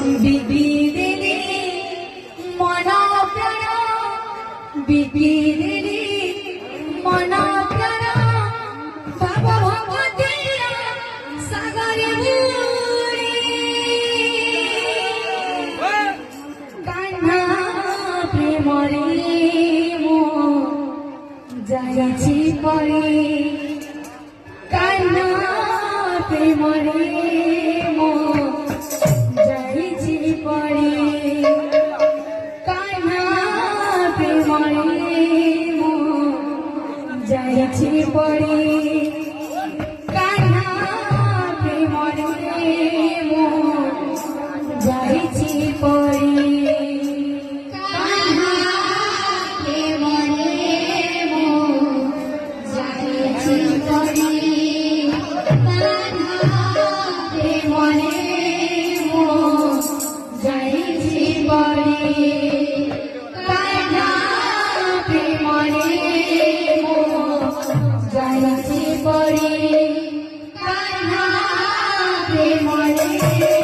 বিবিদিনী মন প্রাণ বিবিদিনী মন প্রাণ ভাব ভক্তি সাগরে বুড়ি কান্না প্রেমরে মো যাইছি পরে কান্না প্রেমরে মো যাইছি পরে কান্না প্রেমরে মো যাইছি পরে কান্না প্রেমরে মো যাইছি পরে কান্না প্রেমরে মো যাইছি পরে যাইছি পরে কান্না প্রেমরে মো যাইছি পরে কান্না প্রেমরে